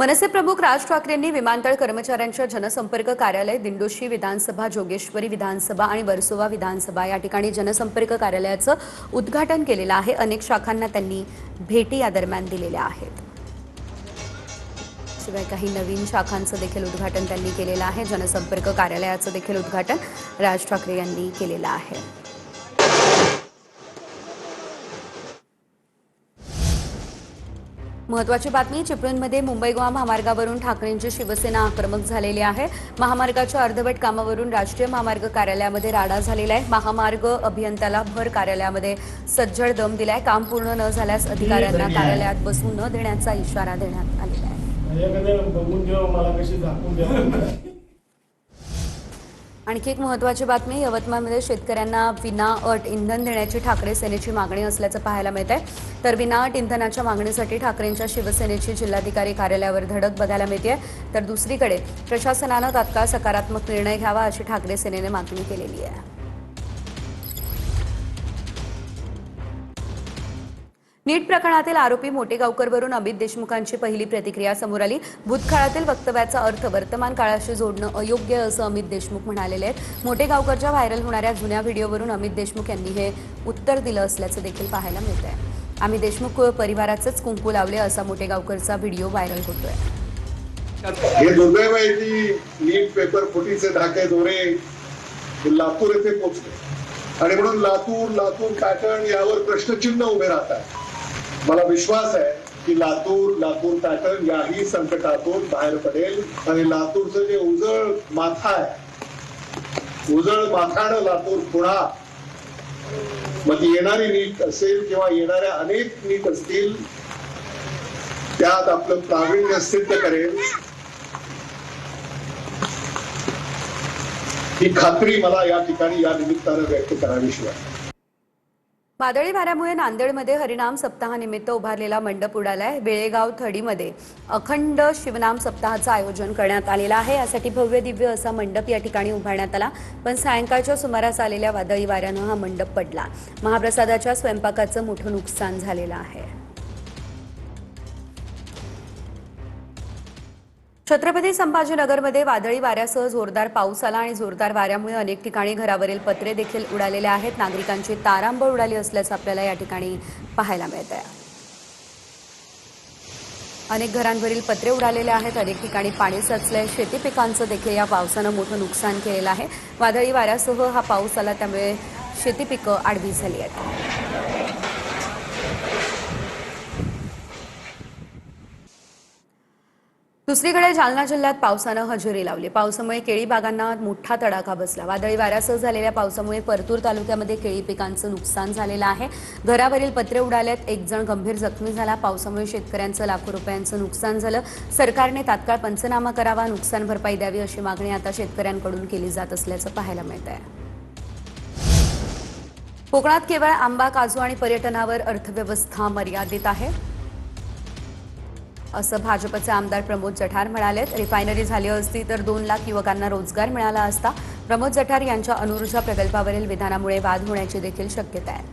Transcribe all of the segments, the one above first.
मनसे प्रमुख राज ठाकरेंनी विमानतळ कर्मचाऱ्यांच्या जनसंपर्क कार्यालय, दिंडोशी विधानसभा, जोगेश्वरी विधानसभा आणि वर्सोवा विधानसभा या ठिकाणी जनसंपर्क कार्यालयाचं उद्घाटन केलेलं आहे। अनेक शाखांना त्यांनी भेटी या दरम्यान दिलेल्या आहेत। शिवाय काही नवीन शाखांचं देखील उद्घाटन त्यांनी केलेलं आहे। जनसंपर्क कार्यालयाचं देखील उद्घाटन राज ठाकरे यांनी केलेलं आहे। महत्त्वाची बातमी, चिपळूणमध्ये मुंबई गोवा महामार्गावरून ठाकरेंची शिवसेना आक्रमक झालेली आहे। महामार्गाच्या अर्धवट कामावरून राष्ट्रीय महामार्ग कार्यालयामध्ये राडा झालेला आहे। महामार्ग अभियंत्याला भर कार्यालयामध्ये सज्जड दम दिलाय। काम पूर्ण न झाल्यास अधिकाऱ्यांना कार्यालयात बसू न देण्याचा इशारा देण्यात आलेला आहे। आणखी एक महत्त्वाची बातमी, यवतमाळमध्ये शेतकऱ्यांना विनाअट इंधन देण्याची ठाकरे सेनेची मागणी असल्याचं पाहायला मिळत आहे। तर विनाअट इंधनाच्या मागणीसाठी ठाकरेंच्या शिवसेनेची जिल्हाधिकारी कार्यालयावर धडक बघायला मिळते। तर दुसरीकडे प्रशासनानं तात्काळ सकारात्मक निर्णय घ्यावा अशी ठाकरे सेनेने मागणी केलेली आहे। नीट प्रकरणातील आरोपी मोटेगावकरवरून अमित देशमुखांची पहिली प्रतिक्रिया समोर आली। भूतकाळातील वक्तव्याचा अर्थ वर्तमान काळाशी जोडणं अयोग्य असं अमित देशमुख म्हणालेले आहेत। मोटेगावकरच्या व्हायरल होणाऱ्या जुन्या व्हिडिओवरून अमित देशमुख यांनी हे उत्तर दिलं असल्याचं देखील पाहायला मिळत आहे। आम्ही देशमुख परिवाराचेच कुंकू लावले असा मोटेगावकरचा व्हिडिओ व्हायरल होतोय। हे दुर्दैव आहे की नीट पेपर फुटीचे धाके दोरे लातूर येथे पोहोचले आणि म्हणून लातूर पॅटर्न यावर प्रश्नचिन्ह उभे राहतात। मला विश्वास आहे की लातूर पॅटर्न याही संकटातून बाहेर पडेल आणि लातूरचं जे उजळ माथा आहे, उजळ माथानं लातूर पुन्हा मग येणारी नीट असेल किंवा येणाऱ्या अनेक नीट असतील त्यात आपलं प्रावीण्य सिद्ध करेल ही खात्री मला या ठिकाणी या निमित्तानं व्यक्त करावीशी वाटते। वादळी वाऱ्यामुळे नांदेडमध्ये हरिनाम सप्ताहानिमित्त उभारलेला मंडप उडालाय। बेळेगाव थडीमध्ये अखंड शिवनाम सप्ताहाचं आयोजन करण्यात आलेलं आहे। यासाठी भव्य दिव्य असा मंडप या ठिकाणी उभारण्यात आला, पण सायंकाळच्या सुमारास आलेल्या वादळी वाऱ्यानं हा मंडप पडला। महाप्रसादाच्या स्वयंपाकाचं मोठं नुकसान झालेलं आहे। छत्रपती संभाजीनगरमध्ये वादळी वाऱ्यासह जोरदार पाऊस आला आणि जोरदार वाऱ्यामुळे अनेक ठिकाणी घरावरील पत्रे देखील उडालेले आहेत। नागरिकांची तारांबळ उडाली असल्याचं आपल्याला या ठिकाणी पाहायला मिळत आहे। अनेक घरांवरील पत्रे उडालेले आहेत, अनेक ठिकाणी पाणी साचलंय। शेती पिकांचं देखील या पावसानं मोठं नुकसान केलेलं आहे। वादळी वाऱ्यासह हा पाऊस आला त्यामुळे शेती पिकं आडवी झाली आहेत। दुसरीकडे जालना जिल्ह्यात पावसानं हजेरी लावली। पावसामुळे केळी बागांना मोठा तडाखा बसला। वादळी वाऱ्यासह झालेल्या पावसामुळे परतूर तालुक्यामध्ये केळी पिकांचं नुकसान झालेलं आहे। घरावरील पत्रे उडालेत, एक जण गंभीर जखमी झाला। पावसामुळे शेतकऱ्यांचं लाखो रुपयांचं नुकसान झालं। सरकारने तात्काळ पंचनामा करावा, नुकसान भरपाई द्यावी अशी मागणी आता शेतकऱ्यांकडून केली जात असल्याचं पाहायला मिळत आहे। कोकणात केवळ आंबा, काजू आणि पर्यटनावर अर्थव्यवस्था मर्यादित आहे असं भाजपचे आमदार प्रमोद जठार म्हणाले। रिफायनरी झाली असती तर 2 लाख युवकांना रोजगार मिळाला असता। प्रमोद जठार यांच्या अणुऊर्जा प्रकल्पावरील विधानामुळे वाद होण्याची देखील शक्यता आहे।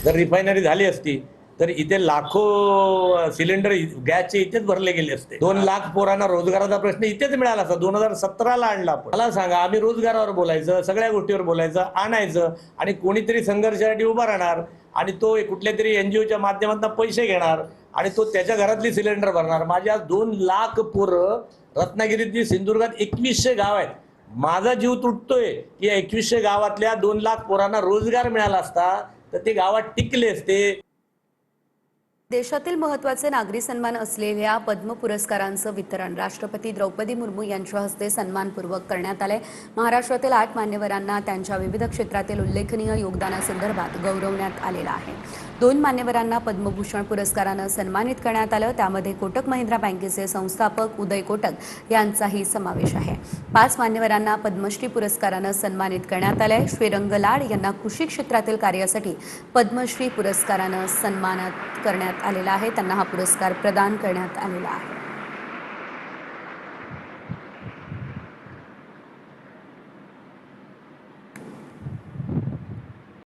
जर रिफायनरी झाली असती तर इथे लाखो सिलेंडर गॅसचे इथेच भरले गेले असते। 2 लाख पोरांना रोजगाराचा प्रश्न इथेच मिळाला असता। 2017ला आणला आपण। मला सांगा, आम्ही रोजगारावर बोलायचं, सगळ्या गोष्टीवर बोलायचं, आणायचं आणि कोणीतरी संघर्षासाठी उभा राहणार आणि तो कुठल्या तरी NGOच्या माध्यमातून पैसे घेणार आणि तो त्याच्या घरातली सिलेंडर भरणार। माझ्या 2 लाख पोरं रत्नागिरीतली, सिंधुदुर्गात 2100 गाव आहेत। माझा जीव तुटतोय की 2100 गावातल्या 2 लाख पोरांना रोजगार मिळाला असता तर ते गावात टिकले असते। देशातील महत्त्वाचे नागरी सन्मान असलेल्या पद्म पुरस्कारांचं वितरण राष्ट्रपती द्रौपदी मुर्मू यांच्या हस्ते सन्मानपूर्वक करण्यात आले। महाराष्ट्रातील 8 मान्यवरांना त्यांच्या विविध क्षेत्रातील उल्लेखनीय योगदानासंदर्भात गौरवण्यात आलेलं आहे। 2 मान्यवरांना पद्मभूषण पुरस्कारानं सन्मानित करण्यात आलं, त्यामध्ये कोटक महिंद्रा बँकेचे संस्थापक उदय कोटक यांचाही समावेश आहे। 5 मान्यवरांना पद्मश्री पुरस्कारानं सन्मानित करण्यात आलंय। श्रीरंग लाड यांना कृषी क्षेत्रातील कार्यासाठी पद्मश्री पुरस्कारानं सन्मानित करण्यात आलेला आहे। त्यांना हा पुरस्कार प्रदान करण्यात आलेला आहे।